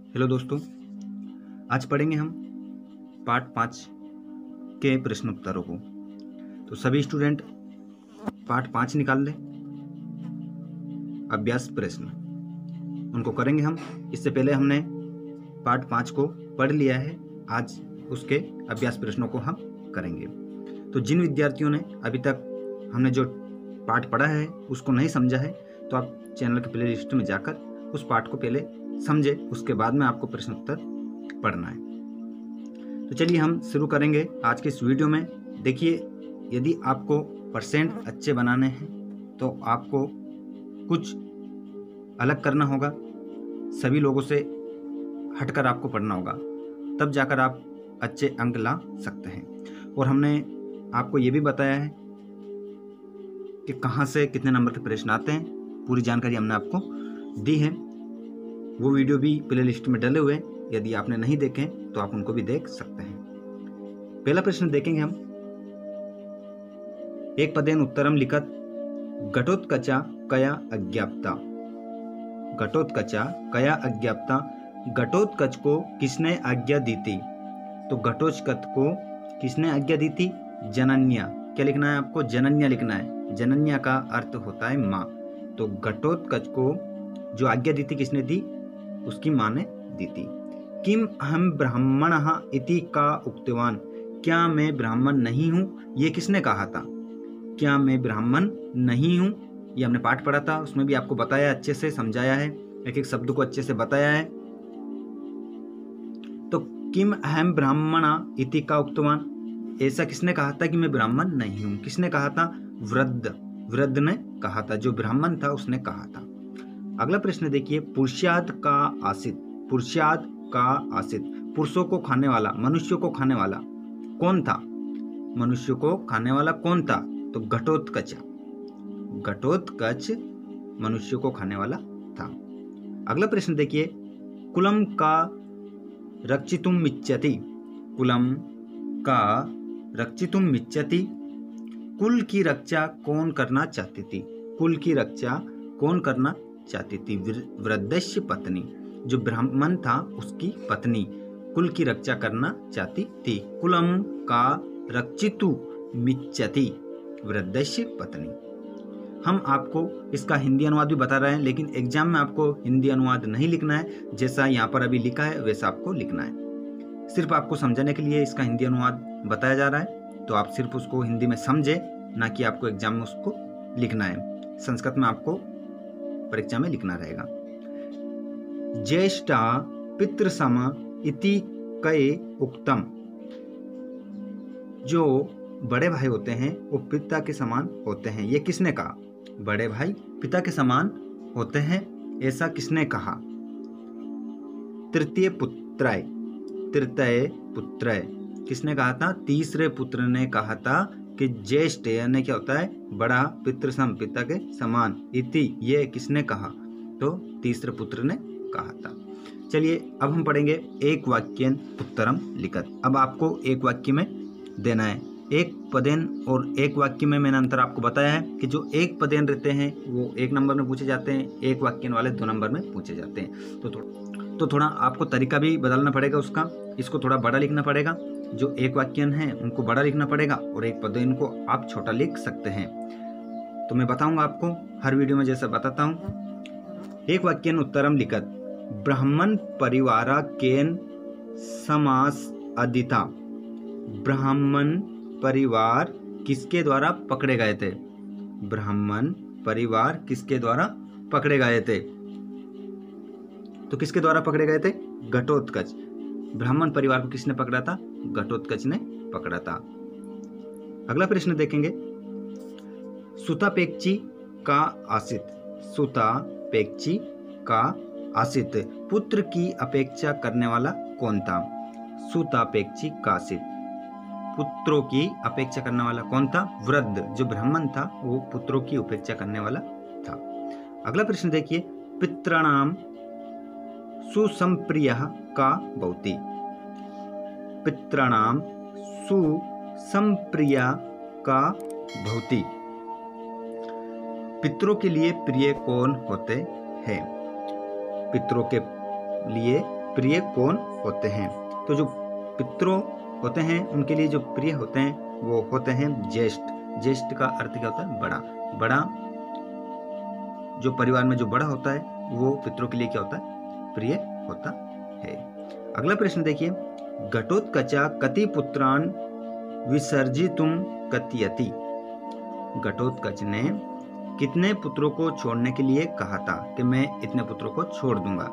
Hello दोस्तों, आज पढ़ेंगे हम पार्ट 5 के प्रश्न उत्तरों को। तो सभी स्टूडेंट पार्ट 5 निकाल लें। अभ्यास प्रश्न उनको करेंगे हम। इससे पहले हमने पार्ट 5 को पढ़ लिया है, आज उसके अभ्यास प्रश्नों को हम करेंगे। तो जिन विद्यार्थियों ने अभी तक हमने जो पाठ पढ़ा है उसको नहीं समझा है, तो आप चैनल के प्ले लिस्ट में जाकर उस पाठ को पहले समझे, उसके बाद में आपको प्रश्न उत्तर पढ़ना है। तो चलिए हम शुरू करेंगे आज के इस वीडियो में। देखिए, यदि आपको परसेंट अच्छे बनाने हैं तो आपको कुछ अलग करना होगा, सभी लोगों से हटकर आपको पढ़ना होगा, तब जाकर आप अच्छे अंक ला सकते हैं। और हमने आपको ये भी बताया है कि कहाँ से कितने नंबर के प्रश्न आते हैं, पूरी जानकारी हमने आपको दी है। वो वीडियो भी प्ले लिस्ट में डले हुए हैं, यदि आपने नहीं देखे तो आप उनको भी देख सकते हैं। पहला प्रश्न देखेंगे हम। एक पदेन उत्तरम लिखत घटोत्कचा कया अज्ञाप्ता। घटोत्कचा कया अज्ञाप्ता, घटोत्कच को किसने आज्ञा दी थी? तो घटोत्कच को किसने आज्ञा दी थी? जनन्या। क्या लिखना है आपको? जनन्या लिखना है। जनन्या का अर्थ होता है माँ। तो घटोत्कच को जो आज्ञा दी थी किसने दी? उसकी माँ ने दी थी। किम अहम ब्राह्मणः इति का उक्तवान, क्या मैं ब्राह्मण नहीं हूँ, ये किसने कहा था? क्या मैं ब्राह्मण नहीं हूँ, ये हमने पाठ पढ़ा था, उसमें भी आपको बताया, अच्छे से समझाया है, एक एक शब्द को अच्छे से बताया है। तो किम अहम ब्राह्मण इति का उक्तवान, ऐसा किसने कहा था कि मैं ब्राह्मण नहीं हूँ? किसने कहा था? वृद्ध ने कहा था, जो ब्राह्मण था उसने कहा था। अगला प्रश्न देखिए। पुरुषाद का आसित, पुरुषाद का आसित, पुरुषों को खाने वाला, मनुष्य को खाने वाला कौन था? मनुष्य को खाने वाला कौन था? तो घटोत्कच। घटोत्कच मनुष्य को खाने वाला था। अगला प्रश्न देखिए। कुलम का रक्षितुम इच्छति, कुलम का रक्षितुम इच्छति, कुल की रक्षा कौन करना चाहती थी? कुल की रक्षा कौन करना चाहती थी? वृद्धस्य पत्नी, जो ब्राह्मण था उसकी पत्नी कुल की रक्षा करना चाहती थी। कुलम का रक्षितु मिच्छति, वृद्धस्य पत्नी। हम आपको इसका हिंदी अनुवाद भी बता रहे हैं, लेकिन एग्जाम में आपको हिंदी अनुवाद नहीं लिखना है, जैसा यहाँ पर अभी लिखा है वैसा आपको लिखना है। सिर्फ आपको समझाने के लिए इसका हिंदी अनुवाद बताया जा रहा है, तो आप सिर्फ उसको हिंदी में समझे, ना कि आपको एग्जाम में उसको लिखना है। संस्कृत में आपको परीक्षा में लिखना रहेगा। ज्येष्ठा पितृसम इति कये उक्तम, जो बड़े भाई होते हैं वो पिता के समान होते हैं, ये किसने कहा? बड़े भाई पिता के समान होते हैं, ऐसा किसने कहा? तृतीय पुत्राय, तृतीय पुत्राय किसने कहा था? तीसरे पुत्र ने कहा था कि ज्येष्ठ यानी क्या होता है? बड़ा, पितृसम पिता के समान, इति ये किसने कहा? तो तीसरे पुत्र ने कहा था। चलिए अब हम पढ़ेंगे एक वाक्यन उत्तरम लिखत। अब आपको एक वाक्य में देना है। एक पदेन और एक वाक्य में मैंने अंतर आपको बताया है कि जो एक पदेन रहते हैं वो 1 नंबर में पूछे जाते हैं, एक वाक्यन वाले 2 नंबर में पूछे जाते हैं। तो थोड़ा आपको तरीका भी बदलना पड़ेगा उसका। इसको थोड़ा बड़ा लिखना पड़ेगा, जो एक वाक्यन है उनको बड़ा लिखना पड़ेगा, और एक पदेन को आप छोटा लिख सकते हैं। तो मैं बताऊंगा आपको हर वीडियो में, जैसा बताता हूँ। एक वाक्यन उत्तरम लिखत ब्राह्मण परिवारा केन समास अदिता। ब्राह्मण परिवार किसके द्वारा पकड़े गए थे? ब्राह्मण परिवार किसके द्वारा पकड़े गए थे? तो किसके द्वारा पकड़े गए थे? घटोत्कच। ब्राह्मण परिवार को किसने पकड़ा था? घटोत्कच ने पकड़ा था। अगला प्रश्न देखेंगे। सुतापेक्षी का आसित, सुतापेक्षी का आसित, पुत्र की अपेक्षा करने वाला कौन था? सुतापेक्षी का आसित, पुत्रों की अपेक्षा करने वाला कौन था? वृद्ध, जो ब्राह्मण था वो पुत्रों की उपेक्षा करने वाला था। अगला प्रश्न देखिए। पितृणाम सुसंप्रियः का भवति। पितृणाम सुसंप्रियः का भवति, पितरों के लिए प्रिय कौन होते हैं? पितरों के लिए प्रिय कौन होते हैं? तो जो पितृ होते हैं उनके लिए जो प्रिय होते हैं वो होते हैं ज्येष्ठ। ज्येष्ठ का अर्थ क्या होता है? बड़ा। बड़ा, जो परिवार में जो बड़ा होता है वो पितरों के लिए क्या होता है? प्रिय होता है। अगला प्रश्न देखिए, घटोत्कचा कति पुत्रान विसर्जितुम कथयति। घटोत्कच ने कितने पुत्रों को छोड़ने के लिए कहा था कि मैं इतने पुत्रों को छोड़ दूंगा?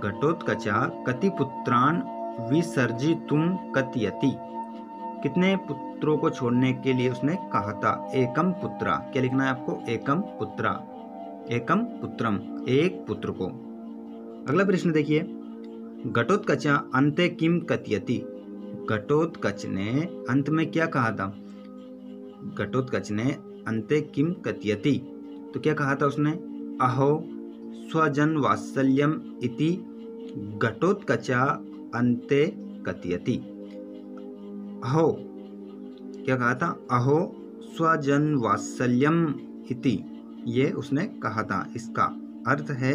घटोत्कचा कति पुत्रान विसर्जितुम कथयति। कितने पुत्रों को छोड़ने के लिए उसने कहा था? एकम पुत्रा। क्या लिखना है आपको? एकम पुत्रा, एकम पुत्रम, एक पुत्र को। अगला प्रश्न देखिए, घटोत्कचा अन्ते किम कथयति। घटोत्कच ने अंत में क्या कहा था? घटोत्कच ने अन्ते किम कथयति, तो क्या कहा था उसने? अहो स्वजन वात्सल्यम इति घटोत्कचा अन्ते कथयति। अहो, क्या कहा था? अहो स्वजन वात्सल्यम इति, ये उसने कहा था। इसका अर्थ है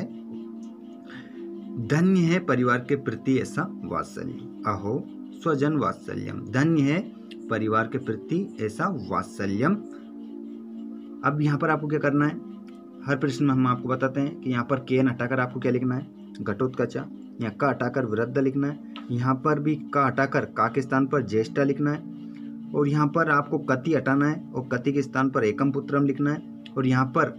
धन्य है परिवार के प्रति ऐसा वात्सल्य। अहो स्वजन वात्सल्यम, धन्य है परिवार के प्रति ऐसा वात्सल्यम। अब यहाँ पर आपको क्या करना है? हर प्रश्न में हम आपको बताते हैं कि यहाँ पर केन हटाकर आपको क्या लिखना है? घटोत्कचा। यहाँ का हटाकर वृद्ध लिखना है। यहाँ पर भी का हटाकर का के स्थान पर ज्येष्ठा लिखना है। और यहाँ पर आपको कति हटाना है और कति के स्थान पर एकम पुत्रम लिखना है। और यहाँ पर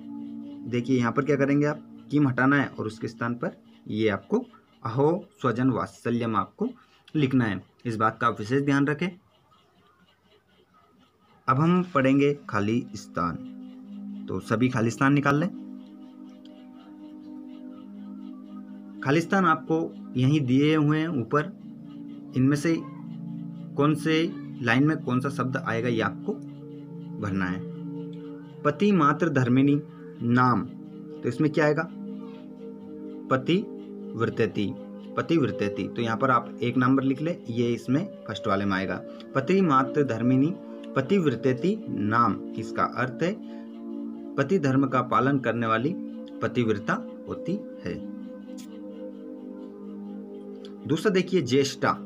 देखिए, यहाँ पर क्या करेंगे आप? किम हटाना है और उसके स्थान पर ये आपको अहो स्वजन वात्सल्यम आपको लिखना है। इस बात का आप विशेष ध्यान रखें। अब हम पढ़ेंगे खाली स्थान, तो सभी खाली स्थान निकाल लें। खाली स्थान आपको यहीं दिए हुए हैं ऊपर। इनमें से कौन से लाइन में कौन सा शब्द आएगा ये आपको भरना है। पति मात्र धर्मिणी नाम, तो इसमें क्या आएगा? पति वृत्यति, पति वृत्यति। तो यहाँ पर आप एक नंबर लिख ले, ये इसमें फर्स्ट वाले में आएगा। पति मात्र धर्मिणी पति वृत्यति नाम, इसका अर्थ है पति धर्म का पालन करने वाली पतिव्रता होती है। दूसरा देखिए, ज्येष्ठा।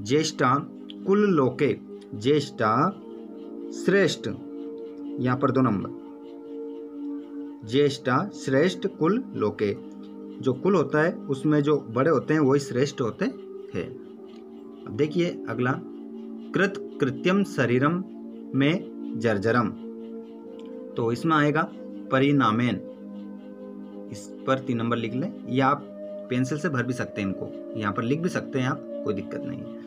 ज्येष्ठा कुल लोके, ज्येष्ठा श्रेष्ठ, यहाँ पर 2 नंबर। ज्येष्ठा श्रेष्ठ कुल लोके, जो कुल होता है उसमें जो बड़े होते हैं वही श्रेष्ठ होते हैं। अब देखिए अगला, कृत कृत्यम शरीरम में जर्जरम, तो इसमें आएगा परिणामेन। इस पर 3 नंबर लिख लें, या आप पेंसिल से भर भी सकते हैं इनको, यहाँ पर लिख भी सकते हैं आप, कोई दिक्कत नहीं है।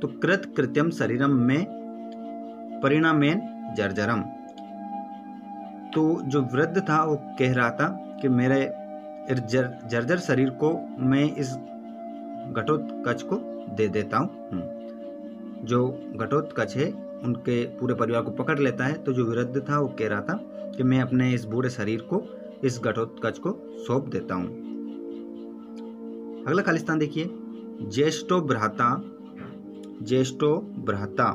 तो कृत कृत्यम शरीरम में परिणामेन जर्जरम, तो जो वृद्ध था वो कह रहा था कि मेरे जर्जर शरीर को मैं इस घटोत्कच को दे देता हूँ। जो घटोत्कच है उनके पूरे परिवार को पकड़ लेता है। तो जो वृद्ध था वो कह रहा था कि मैं अपने इस बूढ़े शरीर को इस घटोत्कच को सौंप देता हूँ। अगला खालिस्तान देखिए, ज्येष्ठो भ्राता। ज्येष्ठो भ्राता,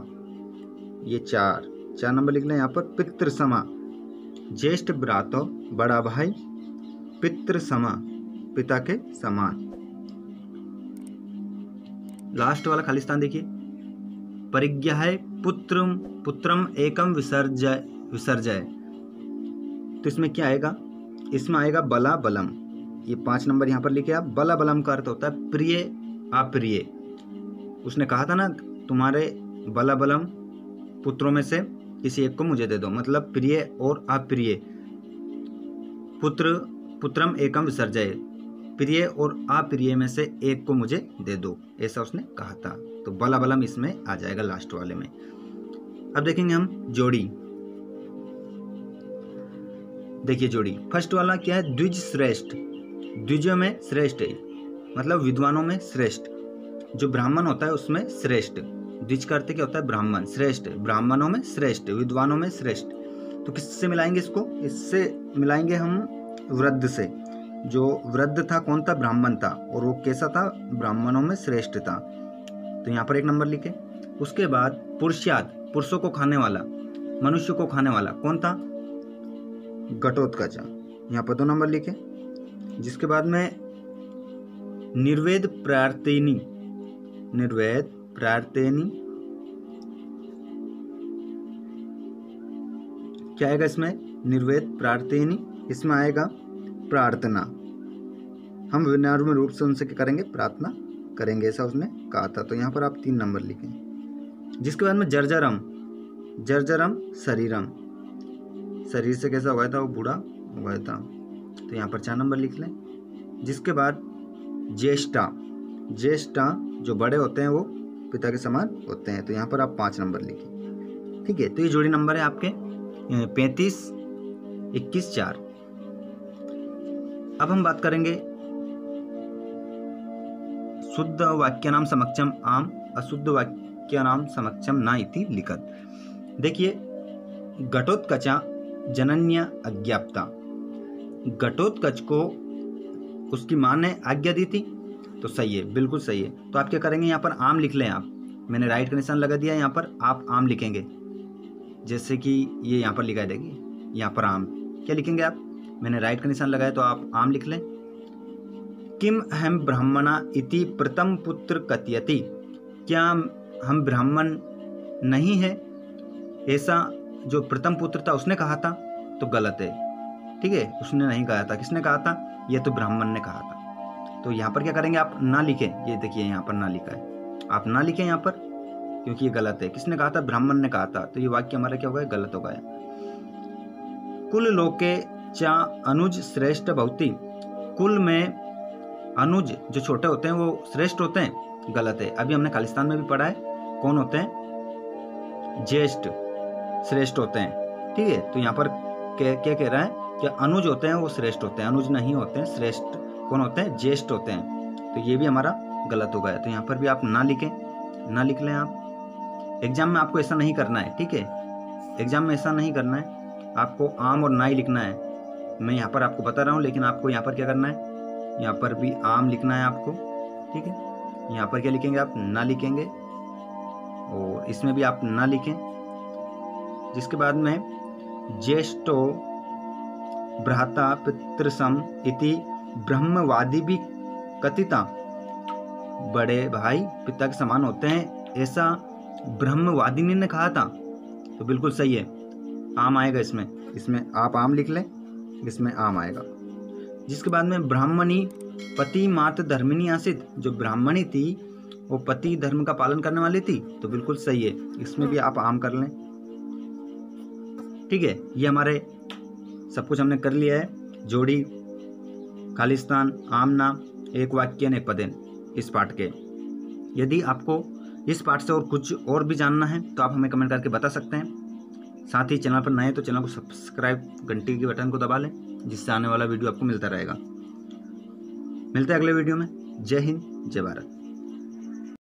ये 4 नंबर लिख लें यहाँ पर। पितृ समा, ज्येष्ठ भ्राता बड़ा भाई, पितृ समा पिता के समान। लास्ट वाला खालिस्तान देखिए, परिज्ञा है पुत्रम एकम विसर्जय, तो इसमें क्या आएगा? इसमें आएगा बला बलम। ये 5 नंबर यहाँ पर लिखे आप। बला बलम का अर्थ होता है प्रिय अप्रिय। उसने कहा था ना, तुम्हारे बला बलम पुत्रों में से किसी एक को मुझे दे दो, मतलब प्रिय और अप्रिय। पुत्रम एकम विसर्जय, प्रिय और अप्रिय में से एक को मुझे दे दो, ऐसा उसने कहा था। तो बला बलम इसमें आ जाएगा लास्ट वाले में। अब देखेंगे हम जोड़ी। देखिए जोड़ी, फर्स्ट वाला क्या है? द्विज श्रेष्ठ। द्विजों में श्रेष्ठ है, मतलब विद्वानों में श्रेष्ठ। जो ब्राह्मण होता है उसमें श्रेष्ठ। द्विज का अर्थ क्या होता है? ब्राह्मण। श्रेष्ठ, ब्राह्मणों में श्रेष्ठ, विद्वानों में श्रेष्ठ। तो किससे मिलाएंगे इसको? इससे मिलाएंगे हम वृद्ध से। जो वृद्ध था कौन था? ब्राह्मण था, और वो कैसा था? ब्राह्मणों में श्रेष्ठ था। तो यहाँ पर 1 नंबर लिखे। उसके बाद पुरुषाद, पुरुषों को खाने वाला, मनुष्य को खाने वाला कौन था? घटोत्कच, यहाँ पर 2 नंबर लिखे। जिसके बाद में निर्वेद प्रार्थनी, निर्वेद प्रार्थनी क्या आएगा इसमें? निर्वेद प्रार्थनी, इसमें आएगा प्रार्थना। हम विनम्र रूप से उनसे क्या करेंगे? प्रार्थना करेंगे, ऐसा उसने कहा था। तो यहाँ पर आप 3 नंबर लिखें। जिसके बाद में जर्जरम, जर्जरम शरीरम, शरीर से कैसा हो गया था? वो बूढ़ा हो गया था। तो यहाँ पर 4 नंबर लिख लें। जिसके बाद ज्येष्ठा, ज्येष्ठा जो बड़े होते हैं वो पिता के समान होते हैं। तो यहाँ पर आप 5 नंबर लिखें। ठीक है, तो ये जोड़ी नंबर है आपके 35, 21, 4। अब हम बात करेंगे शुद्ध वाक्यानाम समक्षम आम, अशुद्ध वाक्यानाम समक्षम ना इति लिखत। देखिए, घटोत्कचा जनन्य अज्ञाप्ता, घटोत्कच को उसकी माँ ने आज्ञा दी थी, तो सही है, बिल्कुल सही है। तो आप क्या करेंगे? यहाँ पर आम लिख लें आप। मैंने राइट का निशान लगा दिया, यहाँ पर आप आम लिखेंगे। जैसे कि ये यहाँ पर लिखा देगी, यहाँ पर आम क्या लिखेंगे आप? मैंने राइट का निशान लगाया तो आप आम लिख लें। किम हम ब्राह्मणा इति प्रथम पुत्र कथयति, क्या हम ब्राह्मण नहीं है ऐसा जो प्रथम पुत्र था उसने कहा था? तो गलत है। ठीक है, उसने नहीं कहा था। किसने कहा था? ये तो ब्राह्मण ने कहा था। तो यहाँ पर क्या करेंगे? आप ना लिखें। ये देखिए यहाँ पर ना लिखा है, आप ना लिखें यहाँ पर, क्योंकि ये गलत है। किसने कहा था? ब्राह्मण ने कहा था। तो ये वाक्य हमारा क्या हो गया? गलत हो गया। कुल लोके चा अनुज श्रेष्ठ भवति, कुल में अनुज जो छोटे होते हैं वो श्रेष्ठ होते हैं, गलत है। अभी हमने खालिस्तान में भी पढ़ा है, कौन होते हैं? ज्येष्ठ श्रेष्ठ होते हैं। ठीक है, तो यहाँ पर क्या कह रहा है कि अनुज होते हैं वो श्रेष्ठ होते हैं, अनुज नहीं होते हैं। श्रेष्ठ कौन होते हैं? ज्येष्ठ होते हैं। तो ये भी हमारा गलत हो गया। तो यहाँ पर भी आप ना लिखें, ना लिख लें आप। एग्जाम में आपको ऐसा नहीं करना है। ठीक है, एग्जाम में ऐसा नहीं करना है, आपको आम और ना ही लिखना है। मैं यहाँ पर आपको बता रहा हूँ, लेकिन आपको यहाँ पर क्या करना है? यहाँ पर भी आम लिखना है आपको। ठीक है, यहाँ पर क्या लिखेंगे आप? ना लिखेंगे, और इसमें भी आप ना लिखें। जिसके बाद में ज्येष्ठो भ्राता पितृसम इति ब्रह्मवादी भी कथिता, बड़े भाई पिता के समान होते हैं ऐसा ब्रह्मवादिनी ने कहा था। तो बिल्कुल सही है, आम आएगा इसमें। इसमें आप आम लिख लें, इसमें आम आएगा। जिसके बाद में ब्राह्मणी पति मात धर्मिणी आसित, जो ब्राह्मणी थी वो पति धर्म का पालन करने वाली थी। तो बिल्कुल सही है, इसमें भी आप आम कर लें। ठीक है, ये हमारे सब कुछ हमने कर लिया है। जोड़ी, खालिस्तान, आमना, एक वाक्य ने पदेन, इस पाठ के। यदि आपको इस पाठ से और कुछ और भी जानना है तो आप हमें कमेंट करके बता सकते हैं। साथ ही चैनल पर नए तो चैनल को सब्सक्राइब, घंटी के बटन को दबा लें, जिससे आने वाला वीडियो आपको मिलता रहेगा। मिलते हैं अगले वीडियो में। जय हिंद, जय भारत।